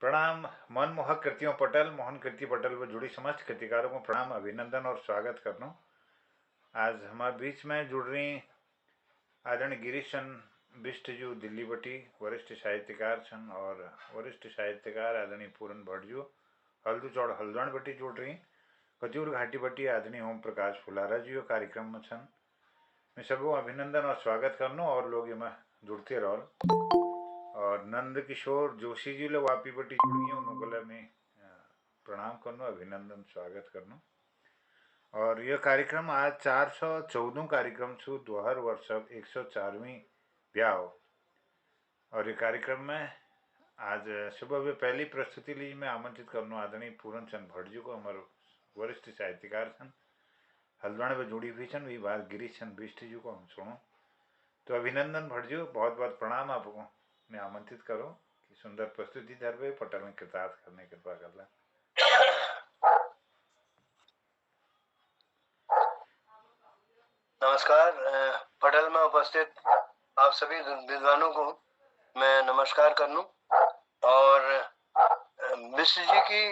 प्रणाम। मनमोहक कृतियों पटल मोहन कृति पटल पर जुड़ी समस्त कृतिकारों को प्रणाम, अभिनंदन और स्वागत करनो। आज हमारे बीच में जुड़ रही आदरणीय गिरीशन बिष्ट जी दिल्ली बटी वरिष्ठ साहित्यकार छन और वरिष्ठ साहित्यकार आदरणीय पूरन भट्ट जी हल्दू चौड़ हल्द्वान बटी जुड़ रही। खजूर घाटी बटी आदरणीय ओम प्रकाश फुलारा जी कार्यक्रम में छन। मैं सबको अभिनंदन और स्वागत करनो और लोग इमें जुड़ते रहो। और नंद किशोर जोशी जी लोग वापी बटी जुड़ गए, उन्होंने में प्रणाम करनो, अभिनंदन स्वागत करनो। और यह कार्यक्रम आज 414 कार्यक्रम छू दोहर वर्ष 104वीं ब्याह। और ये कार्यक्रम में आज सुबह में पहली प्रस्तुति ली मैं आमंत्रित करनो आदरणीय पूरन चंद भट्ट जी को, हमारे वरिष्ठ साहित्यकार छन, हल्द्वानी में जुड़ी हुई छन। वी बात गिरीश चंद बिष्ट जी को हम सुनो। तो अभिनंदन भट्ट जी, बहुत बहुत प्रणाम आपको। मैं आमंत्रित करो कि सुंदर प्रस्तुति दरवे पटल में कृतार्थ करने कृपा कर ला। नमस्कार। पटल में उपस्थित आप सभी विद्वानों को मैं नमस्कार कर लूं और मिश्र जी की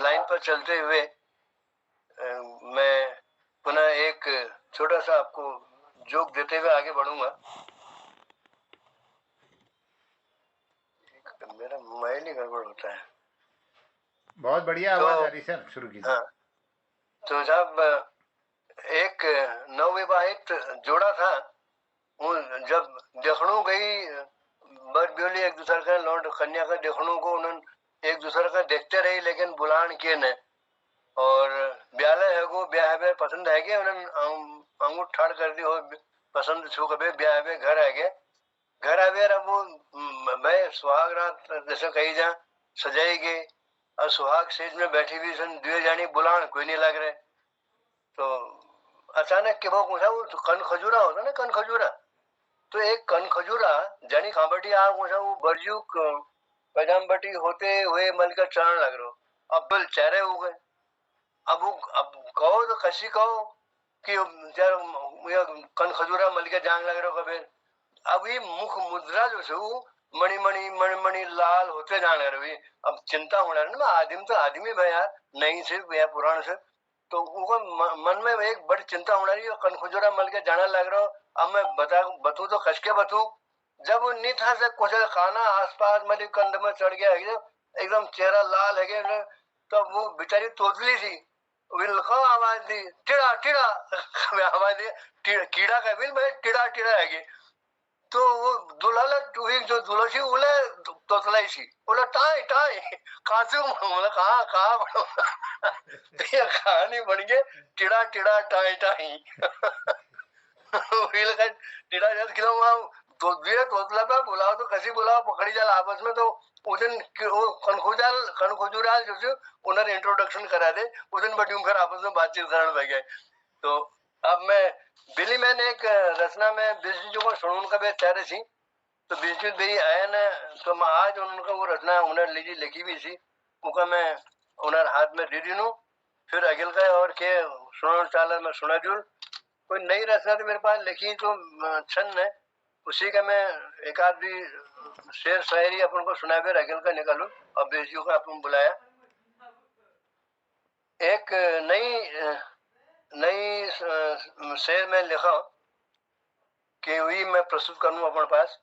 लाइन पर चलते हुए मैं पुनः एक छोटा सा आपको जोक देते हुए आगे बढ़ूंगा। मेरा मोबाइल ही गड़बड़ होता है। बहुत बढ़िया आवाज आ रही सर, शुरू कीजिए। हाँ, तो जब एक नवविवाहित जोड़ा था, जब देखणू गई बर ब्योली एक दूसरे का लौट कन्या का देखणू को उन्होंने एक दूसरे का देखते रही, लेकिन बुलान के ने और ब्याले है को ब्याह बे पसंद है के उन्होंने अंगूठ ठाड़ कर दी हो पसंद छू कबे ब्याह बे घर है के घर आवे अब वो मैं सुहाग रात जैसे कही जा सजाई गई और सुहाग सेज में बैठी हुई सन दुए जानी बुलान कोई नहीं लग रहे। तो अचानक के वो पूछा वो कन खजूरा होता ना, कन खजूरा, तो एक कन खजूरा जानी खाबटी आ पूछा वो बरजुक पैजामबटी होते हुए मल का चरण लग रहा अब बिल चेहरे हो गए। अब कहो तो कसी कहो कि कन खजूरा मल के जांग लग रहा कबे। अब ये मुख मुद्रा जो है वो मणि मणि मणि मणि लाल होते जाने रही। अब चिंता होना है ना, आदमी तो आदमी भाई यार नहीं से या पुराण से, तो उनको मन में एक बड़ी चिंता होना रही है। कनखुजरा मल के जाना लग रहा। अब मैं बतू तो कस के बतू। जब वो नहीं था से कुछ खाना आसपास मेरे कंध में चढ़ गया है, एकदम चेहरा लाल है गया। तो वो बेचारी तोतली थी, विलखा आवाज दी टिड़ा टिड़ा आवाज दी कीड़ा का विल भाई टिड़ा टिड़ा है। तो वो दुल्हला जो दुल्हसी उले तोतलाई सी बोला टाई टाई कासू बोला कहाँ ये कहानी बन गई टिड़ा टिड़ा टाई टाई वील का टिड़ा जब किलो तो दिए तोतला पे बुलाओ तो कसी बुलाओ पकड़ी जाल आपस में। तो उस दिन वो कनखुजुराल जो उन्हें इंट्रोडक्शन करा दे उस दिन बटी फिर आपस में बातचीत करने लग गए। तो अब मैं दिल्ली में एक रचना में बिजली को सुनून का भी चाह रही थी। तो बिजली भाई आया ना, तो मैं आज उनका वो रचना उन्हें लीजिए लिखी भी थी उनका मैं उन्हें हाथ में दे दी नू फिर अगिल का और के सुना चाल मैं सुना दूर। कोई नई रचना तो मेरे पास लिखी तो छन है, उसी का मैं एक आध भी शेर शायरी अपन को सुना फिर अगिल का निकालू। और बिजली को अपन बुलाया एक नई शेर में लिखा कि वही मैं प्रस्तुत करूं अपने पास।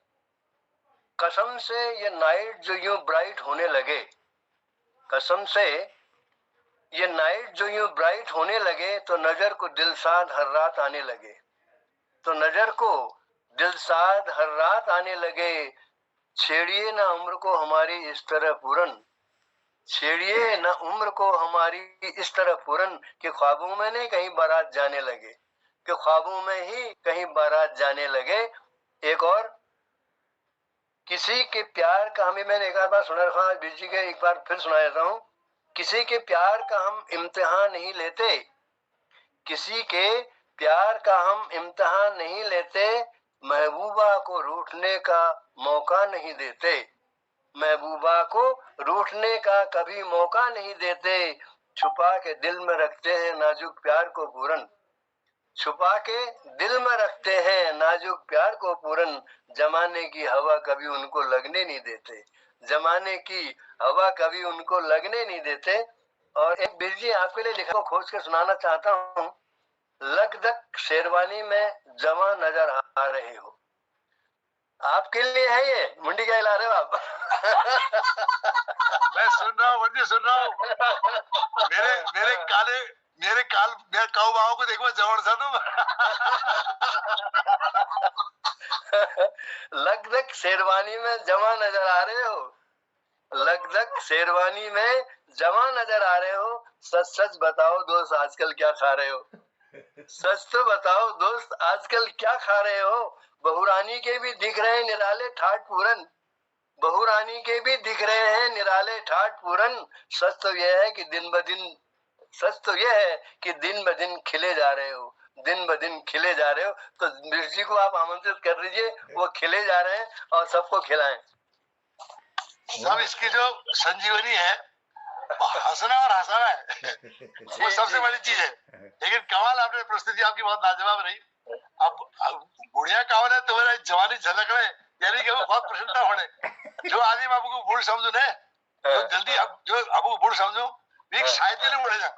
कसम से ये नाइट जो यूं ब्राइट होने लगे, कसम से ये नाइट जो यूं ब्राइट होने लगे तो नजर को दिलसाद हर रात आने लगे, तो नजर को दिलसाद हर रात आने लगे। छेड़िए ना उम्र को हमारी इस तरह पूरन, छेड़िए ना उम्र को हमारी इस तरह पूरन कि ख्वाबों में नहीं कहीं बारात जाने लगे, कि ख्वाबों में ही कहीं बारात जाने लगे। एक और किसी के प्यार का हमें मैंने एक बार सुना रखा बिजी के एक बार फिर सुना देता हूँ। किसी के प्यार का हम इम्तिहान नहीं लेते, किसी के प्यार का हम इम्तिहान नहीं लेते, महबूबा को रूठने का मौका नहीं देते, महबूबा को रूठने का कभी मौका नहीं देते। छुपा के दिल में रखते हैं नाजुक प्यार को पूरन, छुपा के दिल में रखते हैं नाजुक प्यार को पूरन, जमाने की हवा कभी उनको लगने नहीं देते, जमाने की हवा कभी उनको लगने नहीं देते। और एक बीर जी आपके लिए लिखा खोज के सुनाना चाहता हूँ। लगधक शेरवानी में जमा नजर आ रहे हो। आपके लिए है ये। मुंडी क्या हिला रहे हो आप? मैं सुन रहा हूँ, वंदी सुन रहा हूँ। मेरे काऊ बाहों को देखो जवड़ सा तुम। लगधक शेरवानी में जमा नजर आ रहे हो। लगधक शेरवानी में जमा नजर आ रहे हो। सच सच बताओ दोस्त आजकल क्या खा रहे हो? सच तो बताओ दोस्त आजकल क्या खा रहे हो? बहुरानी के भी दिख रहे हैं निराले ठाट पूरन। बहुरानी के भी दिख रहे हैं निराले ठाट पूरन। सच तो यह है कि दिन ब दिन खिले जा रहे हो। दिन ब दिन खिले जा रहे हो। तो मिर्जी को आप आमंत्रित कर दीजिए, वो खिले जा रहे हैं और सबको खिलाएं। सब इसकी जो संजीवनी है हंसना और हंसाना है, वो सबसे बड़ी चीज है। लेकिन कमाल आपने प्रस्तुति आपकी बहुत लाजवाब रही। अब बुढ़िया कहावत है तुम्हारा जवानी झलक रहे, यानी कि वो बहुत प्रसन्नता होने। जो आदमी बाबू को बूढ़ समझू ने, जो जल्दी जो बाबू को बूढ़ समझू एक साहित्य ने बढ़े जा,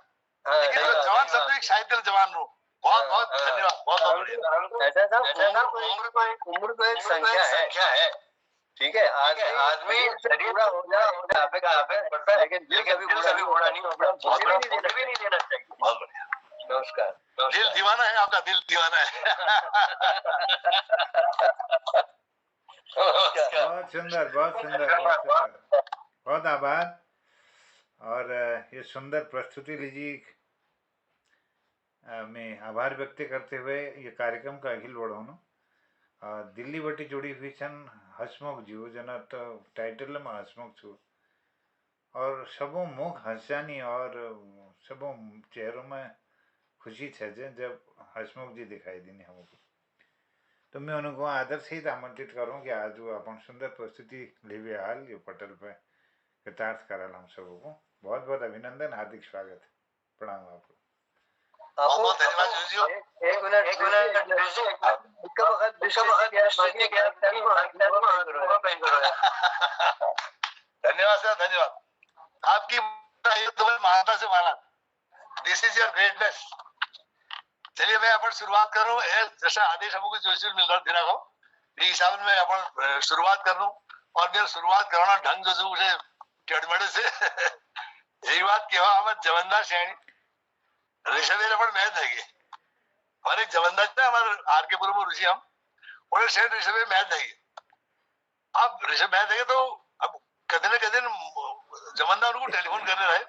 लेकिन जो जवान समझू एक साहित्य जवान रो। बहुत बहुत धन्यवाद, बहुत बहुत ऐसा था, उम्र तो एक संख्या है। ठीक है, आदमी शरीर पूरा हो जाए लेकिन दिल कभी बूढ़ा नहीं होगा। भी नहीं देना चाहिए। बहुत बढ़िया, नमस्कार। दिल दीवाना है आपका, दिल दीवाना है। बहुत सुंदर, बहुत सुंदर, बहुत सुंदर, बहुत आभार। और ये सुंदर प्रस्तुति लीजिए मैं आभार व्यक्त करते हुए ये कार्यक्रम का अखिल बढ़ाऊँ दिल्ली बटी जोड़ी हुई छन हसमुख जीव जना तो टाइटल में हसमुख छु और सबों मुख हंसानी और सबों चेहरों में खुशी छे जब हसमुख जी दिखाई देनी हमको। तो मैं उनको आदर सहित आमंत्रित करूँ कि आज वो अपन सुंदर प्रस्तुति लेवे हाल ये पटल पे कृतार्थ कराल हम सबों को। बहुत बहुत अभिनंदन, हार्दिक स्वागत, प्रणाम आपको। बहुत बहुत धन्यवाद। एक मिनट धन्यवाद सर, धन्यवाद। आपकी तुम्हें महानता से माना। This is your greatness. चलिए मैं अपन शुरुआत कर रहा हूँ जैसा आदेश हमको जोशी मिल रहा फिर को ये हिसाब में अपन शुरुआत कर रहा हूँ। और मेरा शुरुआत करना ढंग जो उसे टेढ़मड़े से यही बात केवा हम जवंदा श्रेणी ऋषभेर अपन मैच है हमारे जवंदा हमारे आर के पुर में ऋषि हम उन्हें शेर ऋषभेर मैच है। अब ऋषभ मैच है तो अब कदे न कदे जवंदा उनको टेलीफोन करने रहे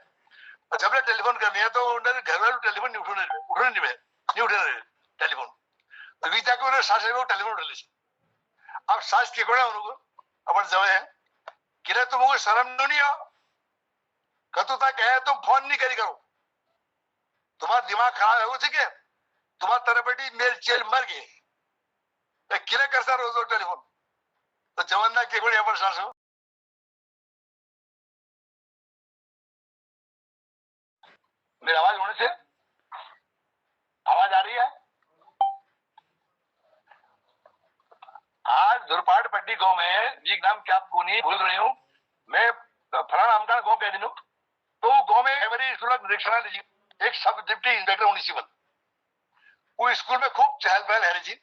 और जब ने टेलीफोन करनी है तो उन्होंने घर वाले टेलीफोन नहीं उठने रहे टेलीफोन तो बीता के उन्होंने सास टेलीफोन उठे ली। अब सास के कोड़ा उनको अपन जब है कि रे तुमको शर्म नहीं हो कतु तक है तुम फोन नहीं करी करो तुम्हारा दिमाग खराब है ठीक है तुम्हारा तरह बेटी मेल चेल मर गए किले कर सा रोज टेलीफोन तो जवंदा के कोड़े अपन सास हो मेरी आवाज होने से आवाज आ रही है। आज धुरपाट पट्टी गांव में एक नाम क्या आपको नहीं भूल रही हूँ मैं फलाना नाम का गांव कह दी तो गांव में मेरी स्कूल निरीक्षण लीजिए एक सब डिप्टी इंस्पेक्टर म्युनिसिपल वो स्कूल में खूब चहल पहल है जी।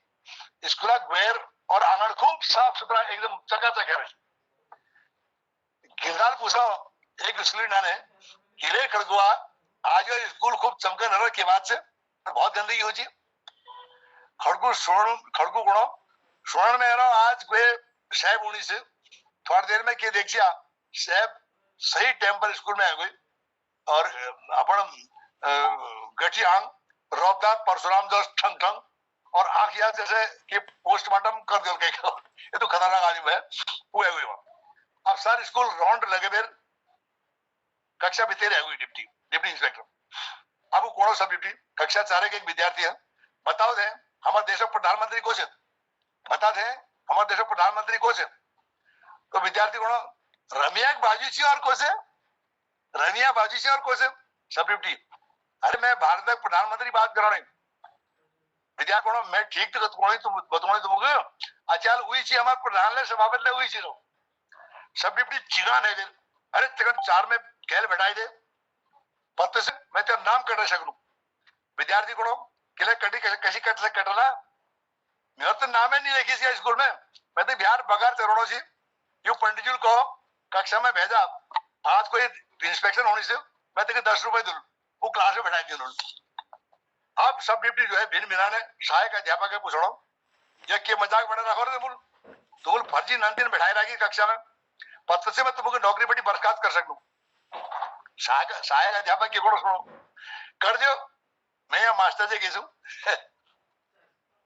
स्कूल ग्वेर और आंगन खूब साफ सुथरा एकदम चकाचक है। गिरदार पूछा एक स्कूल ने गिरे खड़गुआ आज स्कूल खूब चमकन रहा के बाद से बहुत गंदगी हो जी खड़गू गुणों सुनन में रहा आज कोई साहब उन्हीं से थोड़ी देर में क्या देखिए साहब सही टाइम पर स्कूल में आ गई और अपन गठी आंग रौबदार परशुराम दास ठंग ठंग और आंख याद जैसे कि पोस्टमार्टम कर दो ये तो खतरनाक आदमी है वो है वहां। अब सारे स्कूल राउंड लगे फिर कक्षा भीतर है डिप्टी इंस्पेक्टर अब वो कौन सब डिप्टी कक्षा 4 के एक विद्यार्थी है बताओ थे हमारे देश में प्रधानमंत्री कौन है बता थे हमारे देश में प्रधानमंत्री कौन है तो विद्यार्थी कौन रमिया बाजू से और कौन से रमिया बाजू से और कौन से सब डिप्टी अरे मैं भारत का प्रधानमंत्री बात कर रहा हूँ विद्यार्थी कौन मैं ठीक तो कौन तुम बताओ तुमको अच्छा हुई थी हमारे प्रधान सभापति हुई थी सब डिप्टी चिगान है फिर अरे तिकन 4 में कैल बैठाई दे पत्ते से मैं तेरा नाम कट सकूं विद्यार्थी को किले कटी कैसी कट से कटला मेरा तो नाम ही नहीं लिखी सी स्कूल में मैं तो बिहार बगार चरणों से यू पंडित को कक्षा में भेजा आज कोई इंस्पेक्शन होने से मैं तेरे 10 रुपए दूं वो क्लास में बैठा दिया अब सब डिप्टी जो है भिन्न भिनाने सहायक अध्यापक है पूछो ये के मजाक बना रखो रे तुम फर्जी नंदन बैठाई रखी कक्षा में पत्र से मैं तुमको नौकरी बड़ी बर्खास्त कर सकूं सहायक अध्यापक के गुण सुनो कर दो मैं यहाँ मास्टर से किसू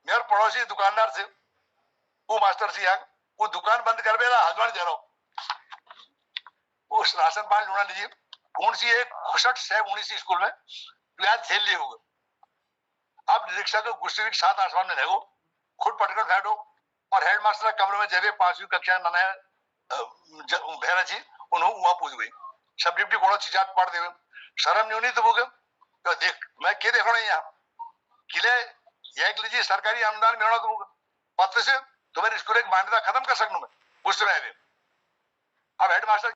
मेरे पड़ोसी दुकानदार से वो मास्टर से आग वो दुकान बंद कर बेला हजमान दे रहा उस राशन पानी ढूंढा लीजिए कौन सी एक खुशट सैब होनी सी स्कूल में तो यार झेल लिए होगा अब रिक्शा को गुस्से के साथ आसमान में रहेगो खुद पटकर बैठो और हेडमास्टर कमरे में जब 5वीं कक्षा नया भेरा जी उन्होंने वहां पूछ गई सब डिप्टी कोनो चिचाट पढ़ देवे शर्म नहीं होनी तो वो तो देख मैं क्या देखो नहीं यहाँ किले एक लीजिए सरकारी अनुदान मिलना तुमको पत्र से तुम्हारी स्कूल की मान्यता खत्म कर सकूं मैं गुस्से में अब हेडमास्टर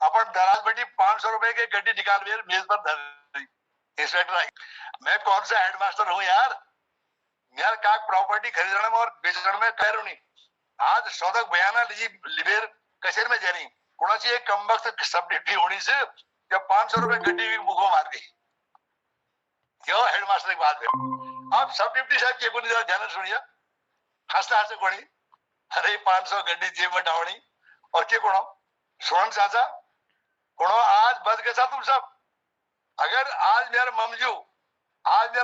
अपन दराज बेटी 500 रुपए के गड्डी निकाल के मेज पर धर इंस्पेक्टर आई मैं कौन सा हेडमास्टर हूँ यार मेरे का प्रॉपर्टी खरीदने में और बेचने में कह रही आज सौदक बयाना लीजिए लिबेर कचेर में जा रही कोणाची एक कम वक्त सब डिप्टी होनी से जब 500 रुपए गड्डी भी मुखों मार गई क्यों हेडमास्टर की बात है अब सब डिप्टी साहब के को ध्यान सुनिए हंसते हंसते कोणी अरे 500 गड्डी जेब में डावनी और के कोणो सोनन चाचा कोणो आज बच गया तुम सब अगर आज मेरे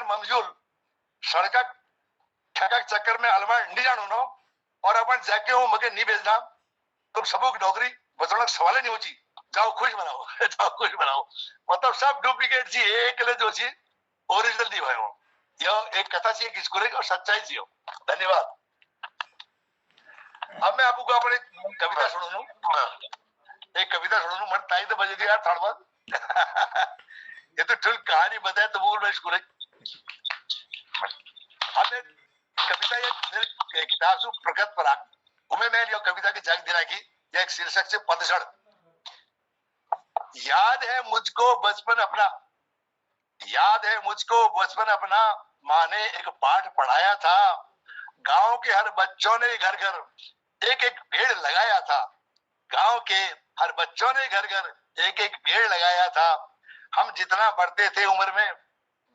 ममजूल सड़क ठगक चक्कर में अलवा नहीं जानू नो और अपन जाके हूँ मगे नहीं भेजना तुम सबों की नौकरी बचने सवाल नहीं होची जाओ खुश बनाओ मतलब सब डुप्लीकेट जी एक ले जो छी ओरिजिनल नहीं भाई यह एक कथा सी एक स्कूल और सच्चाई सी हो धन्यवाद अब मैं आपको अपने कविता सुनू एक कविता सुनू मन ताई तो बजे थी यार थोड़ा बहुत ये तो ठुल कहानी बताए तो बोल स्कूल हमने कविता ये किताब से प्रकट पर उमे मैं ये कविता की जग दिला की एक शीर्षक से पतझड़ याद है मुझको बचपन अपना माँ ने एक पाठ पढ़ाया था गांव के हर बच्चों ने घर घर एक एक पेड़ लगाया था गांव के हर बच्चों ने घर घर एक एक पेड़ लगाया था हम जितना बढ़ते थे उम्र में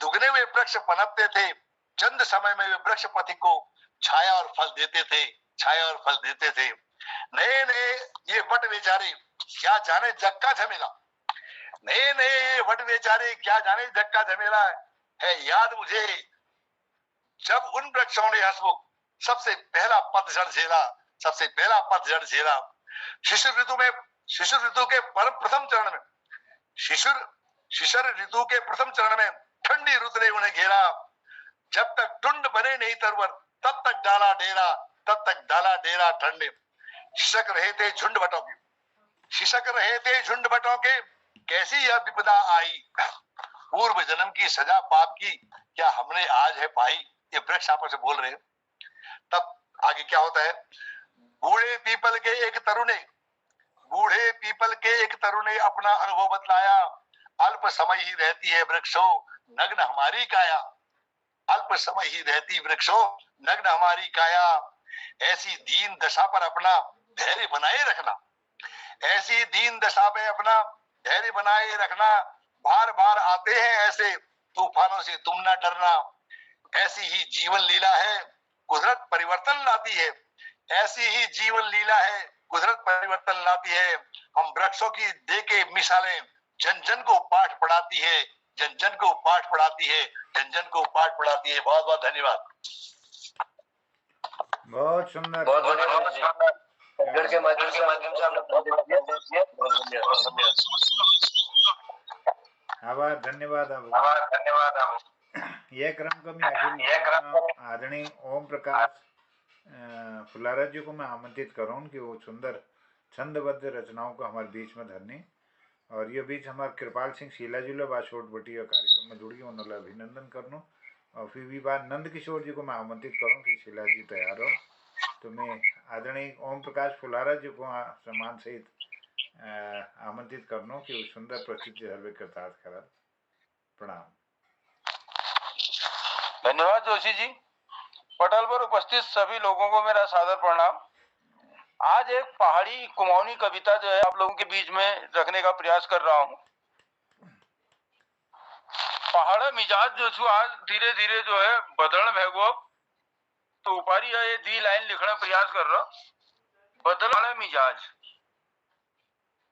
दुगने हुए वृक्ष पनपते थे चंद समय में वे वृक्ष पति को छाया और फल देते थे नए नए ये वट बेचारे क्या जाने जग का झमेला है याद मुझे जब उन वृक्षों ने हंसमुख सबसे पहला पतझड़ झेला शिशिर ऋतु के प्रथम चरण में ठंडी रुत ने उन्हें घेरा जब तक टुंड बने नहीं तरवर तब तक डाला डेरा ठंडे शिशक रहे थे झुंड बटों के कैसी यह विपदा आई पूर्व जन्म की सजा पाप की क्या हमने आज है पाई ये वृक्ष आपस में बोल रहे हैं तब आगे क्या होता है बूढ़े पीपल के एक तरुण ने अपना अनुभव बतलाया अल्प समय ही रहती है वृक्षों नग्न हमारी काया ऐसी दीन दशा पर अपना धैर्य बनाए रखना बार बार आते हैं ऐसे तूफानों से तुम ना डरना ऐसी ही जीवन लीला है कुदरत परिवर्तन लाती है हम वृक्षों की देके मिसालें जन जन को पाठ पढ़ाती है बहुत बहुत धन्यवाद बहुत सुंदर गढ़ के माध्यम से आभार धन्यवाद यह क्रम को मैं आदरणीय ओम प्रकाश फुलारा जी को मैं आमंत्रित करूँ कि वो सुंदर छंदबद्ध रचनाओं को हमारे बीच में धरने और ये बीच हमारे कृपाल सिंह शीला जी बासोट बटी कार्यक्रम में जुड़ी उन्होंने अभिनंदन करनो और फिर भी बार नंद किशोर जी को मैं आमंत्रित करूँ कि शीला जी तैयार हो तुम्ही आदरणीय ओम प्रकाश फुलारा जी को सम्मान सहित आमंत्रित करनो कि सुंदर प्रस्तुति सर्वे करता खरा। प्रणाम। धन्यवाद जोशी जी। पटल पर उपस्थित सभी लोगों को मेरा सादर प्रणाम। आज एक पहाड़ी कुमाऊनी कविता जो है आप लोगों के बीच में रखने का प्रयास कर रहा हूँ। पहाड़ मिजाज जो छू आज धीरे धीरे जो है बदलन भैगो, तो ऊपरी ये दी लाइन लिखने प्रयास कर रहा। बदलन मिजाज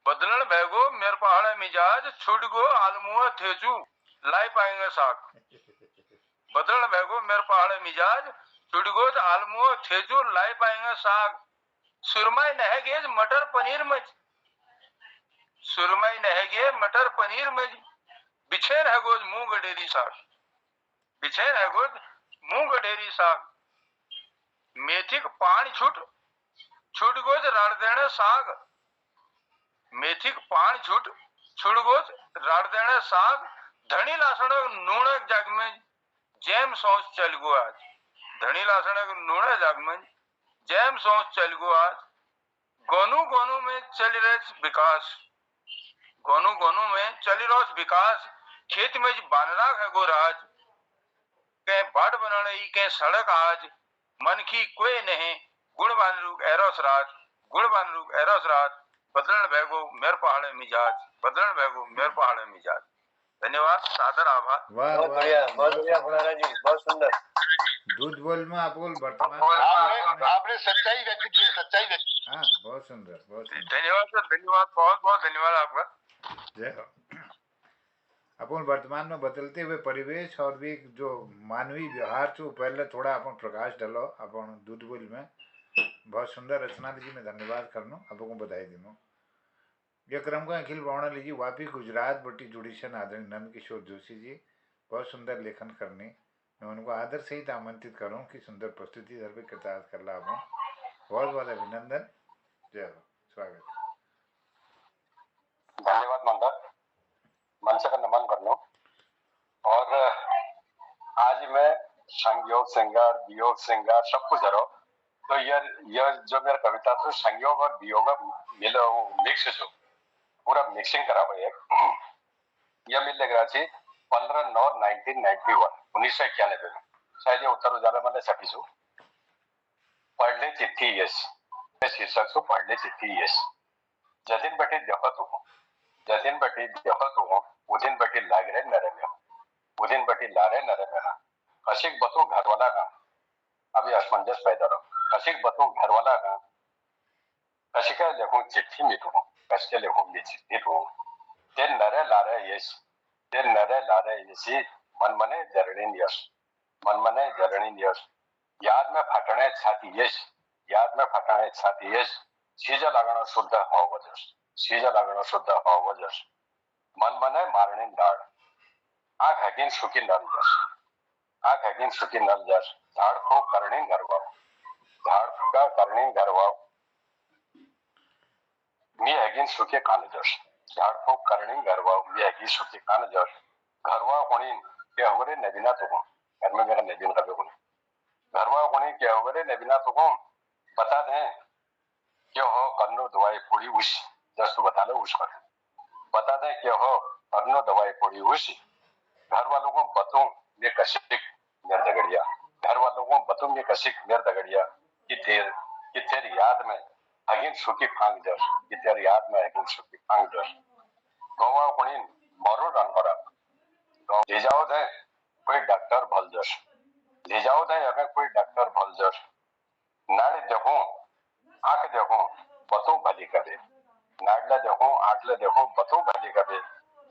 बदलन भैगो मेरे पहाड़ मिजाज छुट गो आलमुआ थेचू लाई पाएंगे साग। बदलन भैगो मेरे पहाड़ मिजाज छुट गो आलमुआ थेचू लाई पाएंगे साग। सुरमई नहगे मटर पनीर में, सुरमई नहगे मटर पनीर में बिछेन है गोज मूंग डेरी साग। बिछेन है गोज मूंग डेरी साग। मेथी का पान छुट गोज राड़ देने साग। मेथी का पान छुट गोज राड़ देने साग। धनी लासण नूण जग में जैम सोच चल गो आज। धनी लासण नूण जग में जैम सोच चल गो आज। गोनू गोनू में चल रहे विकास, गोनू गोनू में चल रहा विकास। खेत में बानरा है गो राज, कहीं बाट बनाने कहीं सड़क आज। मन की कोई नहीं गुण बान रूप एरोस राज, गुण बान रूप एरोस राज। बदलन भैगो मेरे पहाड़े मिजाज, बदलन भैगो मेरे पहाड़े मिजाज। धन्यवाद, सादर आभार। बहुत बढ़िया फुलारा जी, बहुत सुंदर। दूध बोल में आप बोल वर्तमान आपने सच्चाई व्यक्त की है, सच्चाई व्यक्त। हाँ, बहुत सुंदर, बहुत सुंदर। धन्यवाद सर, धन्यवाद, बहुत बहुत धन्यवाद आपका। जय हो। अपन वर्तमान में बदलते हुए परिवेश और भी जो मानवीय व्यवहार छो पहले थोड़ा अपन प्रकाश डालो अपन दूध बोल में। बहुत सुंदर रचना लीजिए, मैं धन्यवाद करनो, आपको बधाई दिनो। यह क्रम को अखिल बावणा लीजिए वापी गुजरात बटी जुड़ीशन आदरणीय नंद किशोर जोशी जी बहुत सुंदर लेखन करने। मैं उनको आदर सहित आमंत्रित करूँ कि सुंदर प्रस्तुति सर्वे कृतार्थ कर ला। बहुत बहुत अभिनंदन। जय हो, स्वागत। धन्यवाद मंडल, मन से नमन कर लो। और आज मैं संयोग श्रृंगार वियोग श्रृंगार सब कुछ जरो, तो यह जो मेरा कविता था संयोग और वियोग मिलो मिक्स जो पूरा मिक्सिंग करा हुआ है। यह मिल लग रहा थी 15/9/1991 1991 में, शायद ये उत्तर उजाला मैंने छपी छू। पढ़ने चिट्ठी यश शीर्षक छू, पढ़ने चिट्ठी यश। जतिन बटे देखत हूँ, जतिन बटी देखत हूँ, उदिन बटी लाग रहे नरे में, उदिन बटी ला रहे नरे में ना। कशिक बतू घर वाला का, अभी असमंजस पैदा रहो। कशिक बतू घर वाला का, कशिका लिखूं चिट्ठी मिटू, कशिके लिखूं चिट्ठी टू। तेर नरे ला रहे यश, तेर नरे ला रहे यशी, मन मने जरणी यश, मन मने जरणी यश। याद में फटने छाती यश, याद में फटने छाती यश। सीज लागण शुद्ध हाव वजस, सीज लागण शुद्ध हाव वजस। मन मने मारणी दाड़, आंख हकीन सुखी नल जस, आंख हकीन सुखी नल जस। झाड़ फूक करणी घरवाओ, झाड़ फूका करणी घरवाओ। मी हकीन सुखी कान जस, झाड़ फूक करणी घरवाओ, मी हकीन सुखी कान जस। घरवाओ कोणी के हवरे नबीना तुको, घर में मेरा नबीन कभी कोणी। घरवाओ कोणी के हवरे नबीना तुको, बता दें क्यों हो करनो दवाई पूरी उस, जस तू बता लो उस पर। बता दे क्यों हो करनो दवाई पूरी उस। घर वालों को बतूं ये कशिक मेर दगड़िया, घर वालों को बतूं ये कशिक मेर दगड़िया। कि तेरी याद में अगिन सुखी फांग जस, कि तेरी याद में अगिन सुखी फांग जस। गवा कोणी मरो रन करा, ले जाओ दे कोई डॉक्टर भल जस, ले जाओ दे अगर कोई डॉक्टर भल जस। नाड़ी देखो आंख देखो बतू भली करे, नाड़ला देखो आंखले देखो बतू भली करे।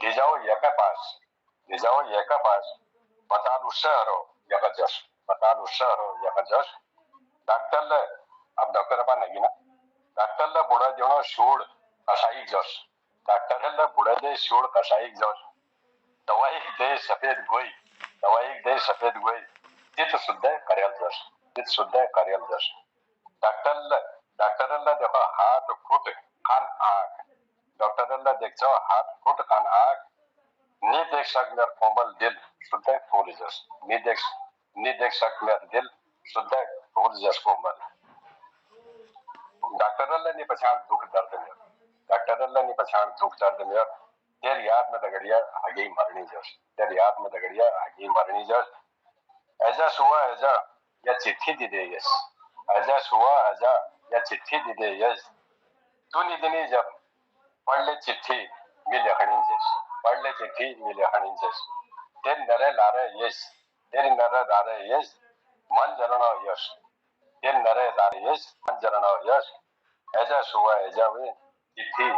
ले जाओ ये के पास, ले जाओ ये के पास, बताल उससे हरो यका जस, बताल उससे हरो यका जस। डॉक्टर ले अब डॉक्टर अपा नहीं ना, डॉक्टर ले बुढ़ा जनो शूड़ कसाई जस, डॉक्टर ले बुढ़ा दे शूड़ कसाई जस। दवाई दे सफेद गोई, दवाई दे सफेद गोई, चित शुद्ध करेल जस, चित शुद्ध करेल जस। डॉक्टर देखो हाथ फुट कान आंख, डॉक्टर देखो हाथ फुट कान आंख। नी देख सक मेर कोमल दिल शुद्ध फूल जस, नी देख सक मेर दिल शुद्ध फूल जस कोमल। डॉक्टर अल्लाह ने पछाण दुख दर्द में डॉक्टर अल्लाह ने पछाण दुख दर्द में तेरी याद में दगड़िया आगे मरनी जस तेरी याद में दगड़िया आगे मरनी जस ऐजा सुआ ऐजा या चिट्ठी दी दे यस ऐजा सुआ ऐजा या चिट्ठी दी दे यस तू निदनी जब पढ़ ले चिट्ठी मिले हणिंजस पढ़ ले चिट्ठी मिले हणिंजस तेरी नरे लारे यस तेरी नरे लारे यस मन जरणो यस तेरी नरे लारे यस मन जरणो यस ऐजा सुआ ऐजा वे चिट्ठी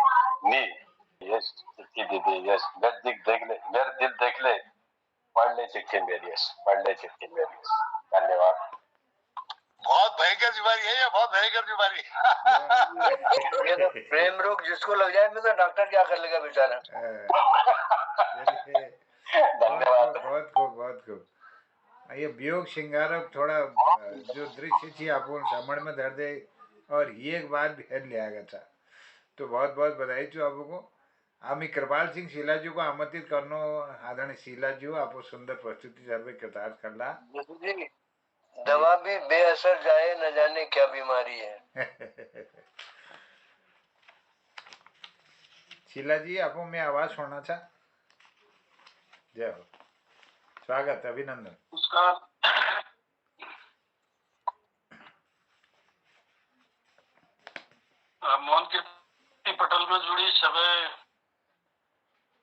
नी यस चिट्ठी दे दे यस मेरे दिल देख ले पढ़ ले चिट्ठी मेरी यस पढ़ ले चिट्ठी मेरी यस धन्यवाद। बहुत भयंकर बीमारी है ये, बहुत भयंकर बीमारी। ये तो प्रेम रोग जिसको लग जाए तो डॉक्टर क्या कर लेगा बेचारा। बहुत खूब ये वियोग श्रृंगारक थोड़ा जो दृश्य थी आपको सामने में दर्द है और ये एक बात भी हेड ले आया था तो बहुत बहुत बधाई छू आपको। आम्ही कृपाल सिंह शिलाजी को आमंत्रित करनो आदरणीय शिलाजी आपको सुंदर प्रस्तुति सर्वे कृतार्थ करला। दवा भी बेअसर जाए न जाने क्या बीमारी है। शीला जी आपको मैं आवाज सुनना था। जय हो, स्वागत अभिनंदन। नमस्कार। मोहन कीर्ति पटल में जुड़ी सभी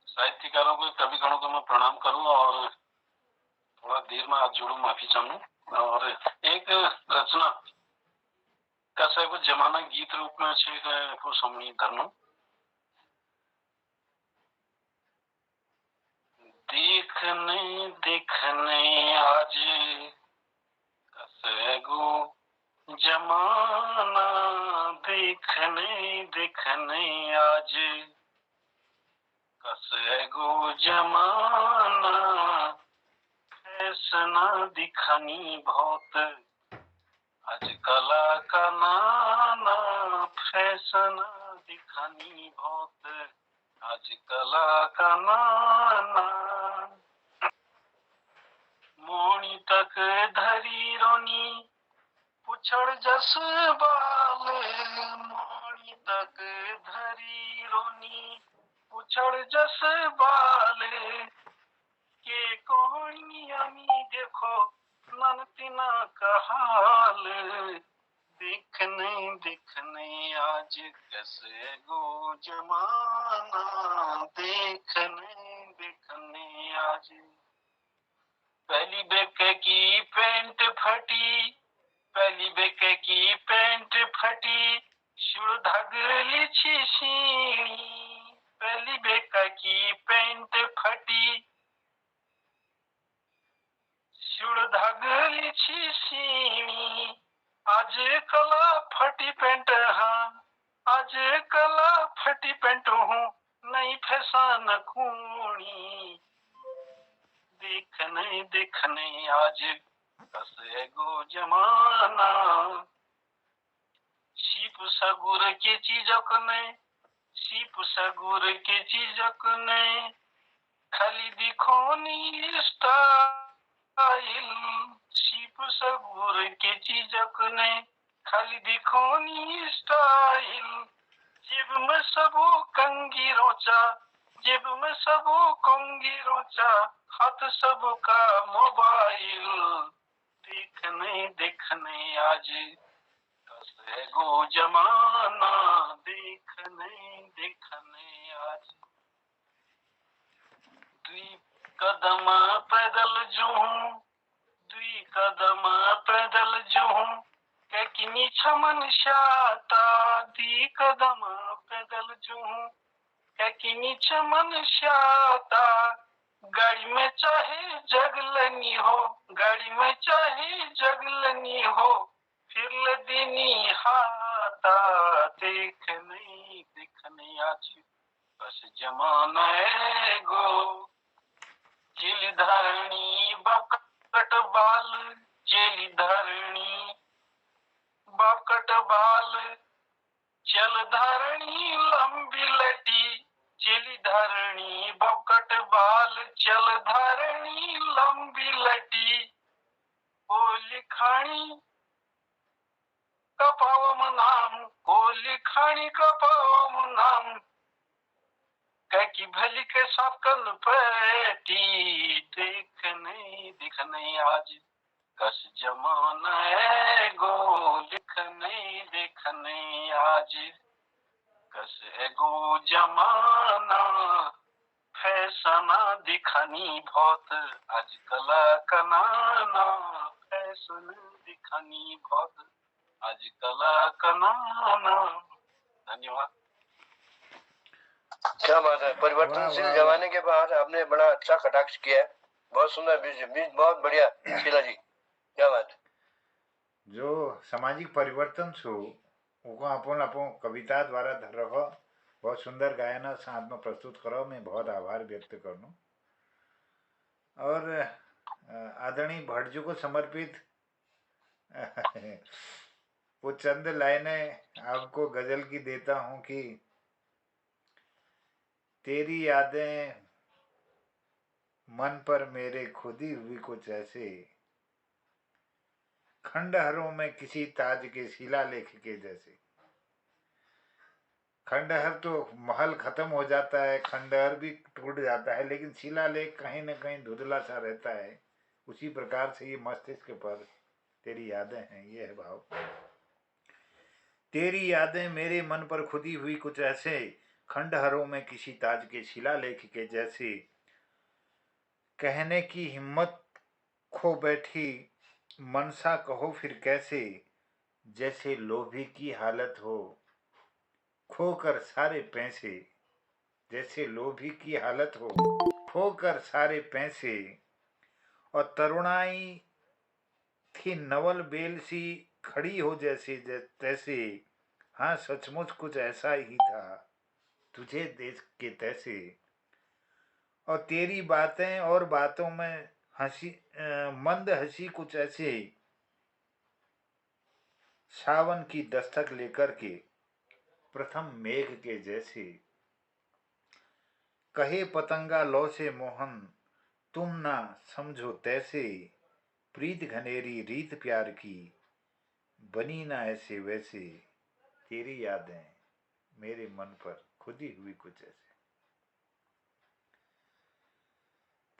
साहित्यकारों को कवि गणों को मैं प्रणाम करूं और थोड़ा देर में आज जुड़ू माफी चाहूँ और एक रचना कैसे वो जमाना गीत रूप में छे को समणी धरनो। देखने देखने आज कैसे गो जमाना देखने देखने आज कैसे गो जमाना फैसना दिखानी बहुत आज कला का नाना फैसना दिखानी बहुत आज कला का नाना मोनी तक धरी रोनी पुछड़ जस बाल मोनी तक धरी रोनी पुछड़ जस बाल के कोणी अमी देखो नन तिना का हाल देखने देखने आज कैसे गो जमाना देखने देखने आज पहली बेके की पेंट फटी पहली बेके की पेंट फटी शुड़ धगली छीनी पहली बेका की पेंट फटी शुड़ धगली छीनी आज कला फटी पेंट हाँ आज कला फटी पेंट हूँ नई फैशन खूनी देखने देखने आज कैसे गो जमाना सीप सगुर के चीजक ने सीप सगुर के चीजक ने खाली दिखोनी स्टाइल सीप सगुर के चीजक ने खाली दिखोनी स्टाइल जेब में सबो कंगी रोचा जेब में सबो कंगी रोचा हाथ सबका मोबाइल देखने देखने आज कैसे गो जमाना देखने देखने आज दुई कदम पैदल जूं दुई कदम पैदल जूं किनी छमन शाता दी कदम पैदल जूं किनी छमन शाता गाड़ी में चाहे जगलनी हो गाड़ी में चाहे जगलनी हो फिर लदनी हाथा देखने देखने आज बस जमाना है गो चिल धरणी बकट बाल चिल धरणी बकट बाल चल धरणी लंबी लटी चिली धरणी बकट बाल चल धरणी लंबी लटी ओ लिखाणी कपावम नाम ओ खानी का पाम नाम कह की भली के सकल पेटी देख नहीं आज कस जमाना है गो लिख नहीं देख नहीं आज कस एगो जमाना फैसना दिखनी बहुत आजकल कनाना फैशन दिखनी बहुत आजकल कनाना। धन्यवाद। क्या बात है, वाह परिवर्तनशील वाह वाह। जमाने के बाद आपने बड़ा अच्छा कटाक्ष किया है, बहुत सुंदर बीज बीज बहुत बढ़िया शीला जी, क्या बात है। जो सामाजिक परिवर्तन छो ओको अपन अपन कविता द्वारा धर रखो, बहुत सुंदर गायन साथ में प्रस्तुत करो, मैं बहुत आभार व्यक्त करनू। और आदरणीय भट्ट जी को समर्पित वो चंद लाइनें आपको गजल की देता हूँ कि तेरी यादें मन पर मेरे खुदी हुई कुछ ऐसे, खंडहरों में किसी ताज के शिलालेख के जैसे। खंडहर तो महल खत्म हो जाता है, खंडहर भी टूट जाता है, लेकिन शिलालेख कहीं न कहीं धुंधला सा रहता है। उसी प्रकार से ये मस्तिष्क पर तेरी यादें हैं, ये है भाव। तेरी यादें मेरे मन पर खुदी हुई कुछ ऐसे, खंडहरों में किसी ताज के शिलालेख के जैसे, कहने की हिम्मत खो बैठी मनसा कहो फिर कैसे, जैसे लोभी की हालत हो खोकर सारे पैसे, जैसे लोभी की हालत हो खोकर सारे पैसे, और तरुणाई थी नवल बेल सी खड़ी हो जैसे तैसे, हाँ सचमुच कुछ ऐसा ही था तुझे देख के तैसे। और तेरी बातें और बातों में हंसी मंद हंसी कुछ ऐसे, सावन की दस्तक लेकर के प्रथम मेघ के जैसे, कहे पतंगा लौ से मोहन तुम ना समझो तैसे, प्रीत घनेरी रीत प्यार की बनी ना ऐसे वैसे, तेरी यादें मेरे मन पर खुदी हुई कुछ ऐसे।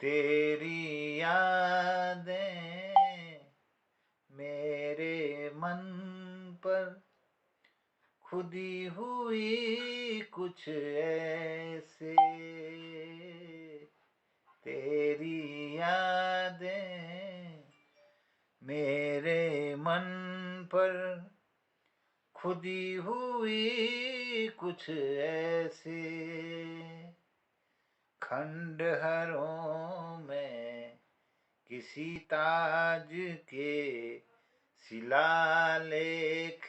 तेरी यादें मेरे मन पर खुदी हुई कुछ ऐसे, तेरी यादें मेरे मन पर खुदी हुई कुछ ऐसे, खंडहरों में किसी ताज के शिलालेख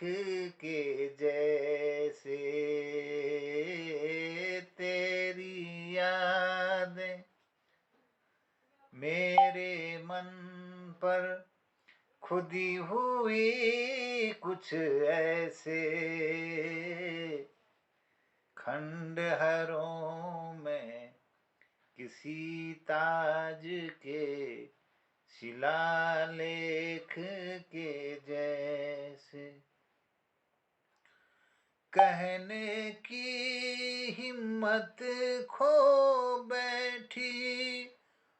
के जैसे, तेरी यादें मेरे मन पर खुदी हुई कुछ ऐसे, खंडहरों में किसी ताज के शिलालेख के जैसे, कहने की हिम्मत खो बैठी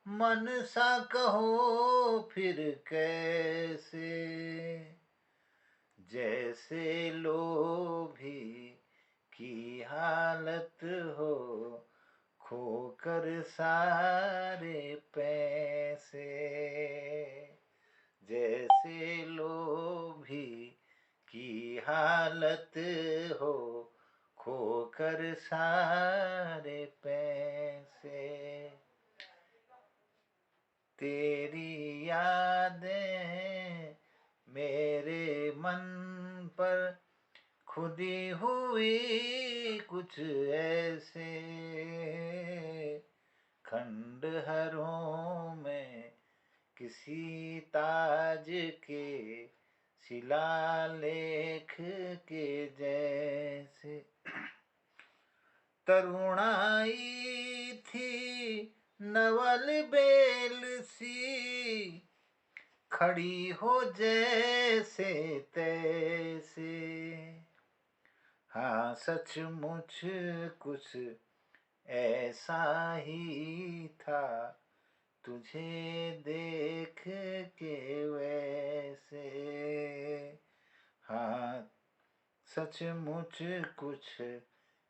मनसा कहो फिर कैसे, जैसे लोभी की हालत हो खोकर सारे पैसे, जैसे लोभी की हालत हो खोकर सारे पैसे, तेरी यादें मेरे मन पर खुदी हुई कुछ ऐसे, खंडहरों में किसी ताज के शिलालेख के जैसे, तरुणाई थी नवल बेल सी खड़ी हो जैसे तैसे, हाँ सचमुच कुछ ऐसा ही था, तुझे देख के वैसे। हाँ सचमुच कुछ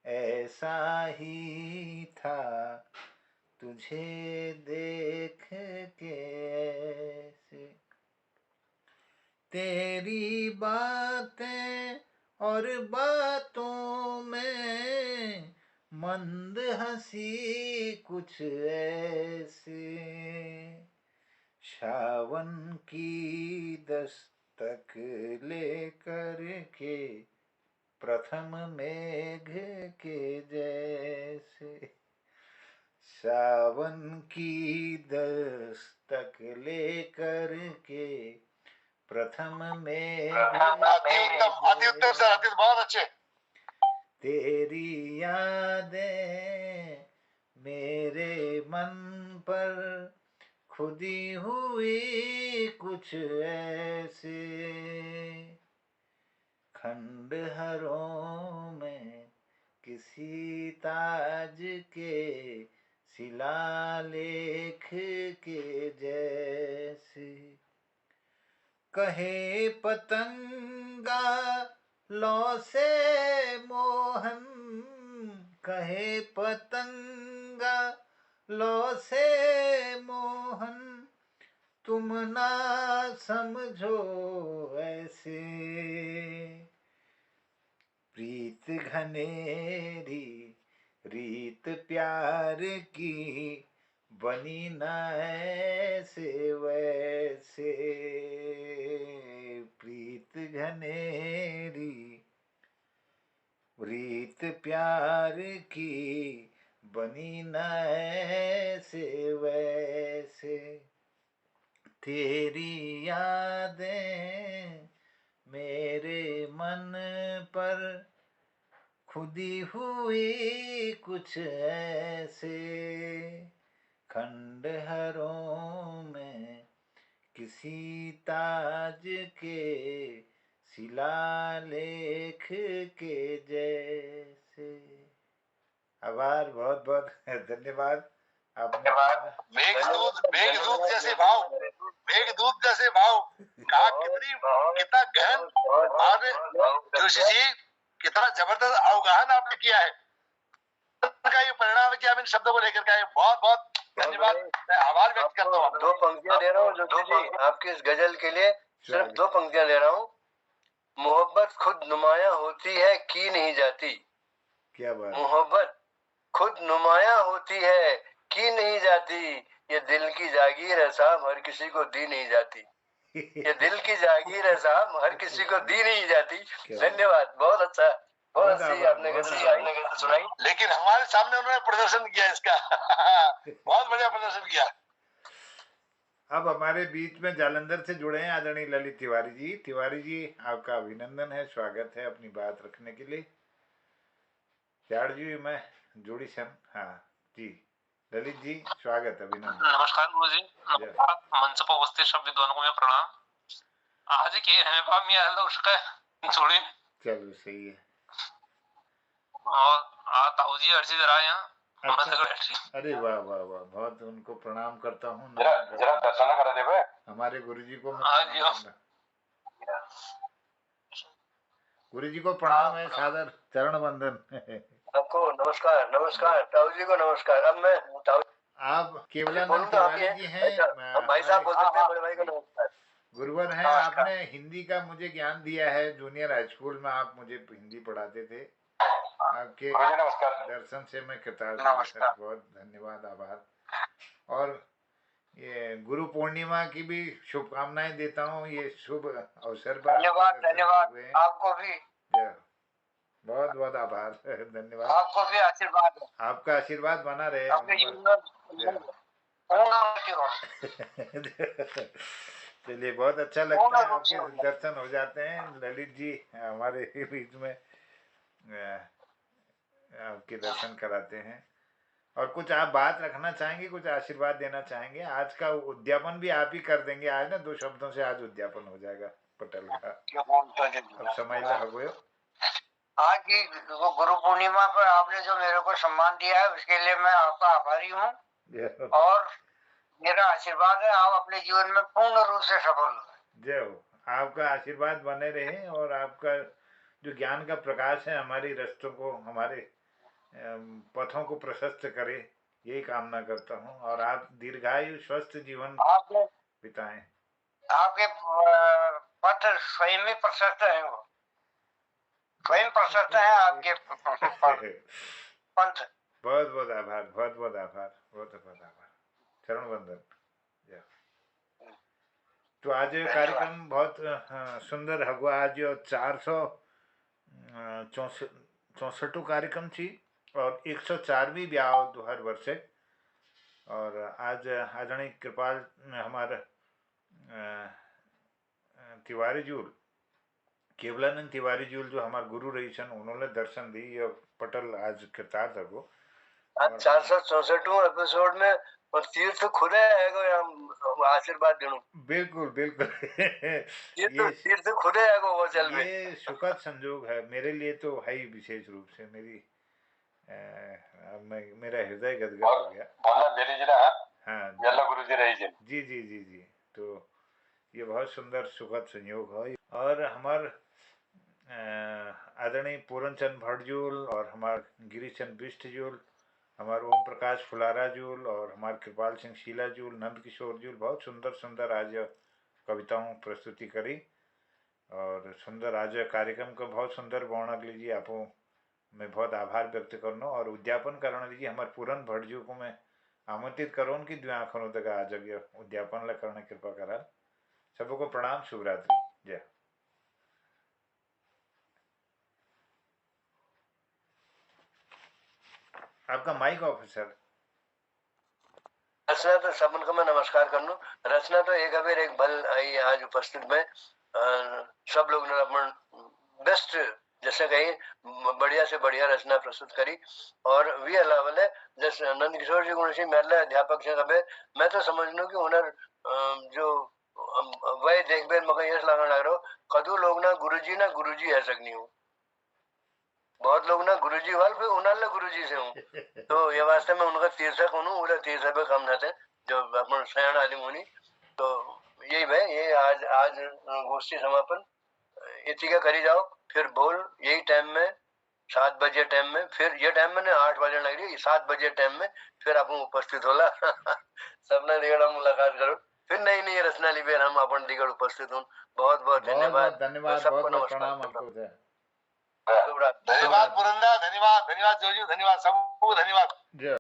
ऐसा ही था, तुझे देख के ऐसे। तेरी बातें और बातों में मंद हंसी कुछ ऐसे। सावन की दस्तक लेकर के प्रथम मेघ के जैसे। सावन की दस्तक लेकर के प्रथम मेघ अति उत्तम, अति उत्तम सर, अति बहुत अच्छे। तेरी यादें मेरे मन पर खुदी हुई कुछ ऐसे। खंडहरों में किसी ताज के शिलालेख के जैसे। कहे पतंगा लौ से मोहन, कहे पतंगा लौ से मोहन, तुम ना समझो ऐसे। प्रीत घनेरी रीत प्यार की बनी न ऐसे वैसे। प्रीत घनेरी रीत प्यार की बनी न ऐसे वैसे। तेरी यादें मेरे मन पर खुदी हुई कुछ ऐसे। खंडहरों में किसी ताज के शिलालेख के जैसे। आभार, बहुत बहुत धन्यवाद आपने। मेघदूत जैसे भाव, मेघदूत जैसे भाव, कहा कितना गहन और जोशी जी कितना जबरदस्त अवगाहन आपने किया है। का ये परिणाम है कि आप इन शब्दों को लेकर के आए। बहुत बहुत धन्यवाद, मैं आभार व्यक्त करता हूँ। 2 पंक्तियां दे रहा हूँ जोशी जी, आपकी इस गजल के लिए सिर्फ 2 पंक्तियां दे रहा हूँ। मोहब्बत खुद नुमाया होती है, की नहीं जाती। क्या बात। मोहब्बत खुद नुमाया होती है, की नहीं जाती। ये दिल की जागीर है साहब, हर किसी को दी नहीं जाती। ये दिल की जागीर है साहब, हर किसी को दी नहीं जाती। धन्यवाद, बहुत अच्छा, बहुत अच्छी आपने गजल सुनाई। लेकिन हमारे सामने उन्होंने प्रदर्शन किया इसका बहुत बढ़िया प्रदर्शन किया। अब हमारे बीच में जालंधर से जुड़े हैं आदरणीय ललित तिवारी जी। तिवारी जी, आपका अभिनंदन है, स्वागत है अपनी बात रखने के लिए। त्याड़ जी, मैं जोड़ी सन। हाँ जी, ललित जी स्वागत, अभिनंदन। नमस्कार गुरु जी, मंच पर उपस्थित सभी दोनों को मैं प्रणाम। आज के है पामी आलो उसका जोड़ी। चलो सही है। और ताऊ जी अर्जी जरा यहाँ। अच्छा, अरे वाह वाह वाह, बहुत उनको प्रणाम करता हूँ। जरा दर्शन करा दे भाई हमारे गुरुजी को। गुरुजी को प्रणाम है, सादर चरण वंदन। आपको नमस्कार, नमस्कार ताऊ जी को नमस्कार। अब मैं आप केवलानंद तिवारी जी हैं, भाई साहब बोल सकते हैं, बड़े भाई को नमस्कार। गुरुवर हैं। आपने हिंदी का मुझे ज्ञान दिया है, जूनियर हाई स्कूल में आप मुझे हिंदी पढ़ाते थे। आपके दर्शन से मैं कृतज्ञ हूँ, बहुत धन्यवाद, आभार। और ये गुरु पूर्णिमा की भी शुभकामनाएं देता हूँ, ये शुभ अवसर पर। धन्यवाद, धन्यवाद आपको भी, बहुत बहुत आभार, धन्यवाद। आपको भी आशीर्वाद, आपका आशीर्वाद बना रहे। चलिए, बहुत अच्छा लगता है, आपके दर्शन हो जाते हैं। ललित जी हमारे बीच में आपके दर्शन कराते हैं। और कुछ आप बात रखना चाहेंगे, कुछ आशीर्वाद देना चाहेंगे? आज का उद्यापन भी आप ही कर देंगे आज ना, 2 शब्दों से आज उद्यापन हो जाएगा पटल का। अब समय हो गयो। आज की गुरु पूर्णिमा पर आपने जो मेरे को सम्मान दिया है उसके लिए मैं आपका आभारी हूँ जय हो और मेरा आशीर्वाद है आप अपने जीवन में पूर्ण रूप से सफल हो। जय हो। आपका आशीर्वाद बने रहे और आपका जो ज्ञान का प्रकाश है हमारी रास्तों को, हमारे पथों को प्रशस्त करे, यही कामना करता हूँ। और आप दीर्घायु स्वस्थ जीवन आपके बिताएं। आपके पथ स्वयं ही प्रशस्त है, वो स्वयं प्रशस्त है आपके पंथ। बहुत बहुत आभार, बहुत बहुत आभार, बहुत बहुत आभार। चरण वंदन। जय। तो आज कार्यक्रम बहुत सुंदर हुआ। आज 464 कार्यक्रम थी और 104वीं ब्याह हर वर्षे। और आज आदरणीय कृपाल हमारे तिवारी जूल, केवलानंद तिवारी जूल जो हमारे गुरु रही छन, उन्होंने दर्शन दी। ये पटल आज कृतार्थ हो। आज 464 एपिसोड में और तीर्थ खुद है आशीर्वाद देणु। बिल्कुल बिल्कुल तीर्थ खुद है वो चल में। ये सुखद संजोग है मेरे लिए तो है ही, विशेष रूप से मेरी मेरा हृदय गदगद हो गया। बोलना बेरी जी ना। हाँ यल्ला गुरु जी रही जी। जी जी जी जी। तो ये बहुत सुंदर सुखद संयोग है। और हमार आदरणीय पूरनचंद भट्टजूल और हमार गिरीशचंद बिष्ट जूल, हमारे ओम प्रकाश फुलारा जूल और हमारे कृपाल सिंह शीला जूल, नंद किशोर जूल बहुत सुंदर सुंदर आज कविताओं प्रस्तुति करी। और सुंदर आज कार्यक्रम को बहुत सुंदर वर्णन लीजिए। आपो मैं बहुत आभार व्यक्त करना और उद्यापन करना लीजिए। हमारे पूरन भट्टजू को मैं आमंत्रित करो कि द्वे आखनों तक आज उद्यापन ला करने कृपा करा। सबको प्रणाम, शुभरात्रि, जय। आपका माइक ऑफ है सर। रचना तो सबन को मैं नमस्कार करनू। रचना तो एक अबेर एक भल आई आज उपस्थित में सब लोग ने अपन बेस्ट जैसे कही बढ़िया से बढ़िया रचना प्रस्तुत करी। और वी अलावा जैसे नंद किशोर जी गुण सिंह मेरे अध्यापक से कबे मैं तो समझ लू कि हुनर जो वही देख बेर मगर यश लगन लग रहा कदू लोग ना गुरुजी है सकनी हूँ। बहुत लोग ना गुरुजी वाल फिर उन्हें गुरुजी से हूँ। तो ये वास्ते में उनका तीर्थक हूँ, उनका तीर्थ पे कम रहते जो अपन सयान आलिम हुनी। तो यही भाई ये आज गोष्ठी समापन इसी का करी जाओ। फिर बोल यही टाइम में 7 बजे टाइम में, फिर ये टाइम में 8 बजे लग रही 7 बजे टाइम में फिर अपन उपस्थित होला। सबने दिगड़ मुलाकात करो। फिर नई नई रचना ली फिर हम अपन दिगड़ उपस्थित हूँ। बहुत बहुत धन्यवाद। धन्यवाद, सबको बहुत नमस्कार। प्रणाम आपको। धन्यवाद पुरंदा, धन्यवाद धन्यवाद जोजी, धन्यवाद सबको धन्यवाद। जय।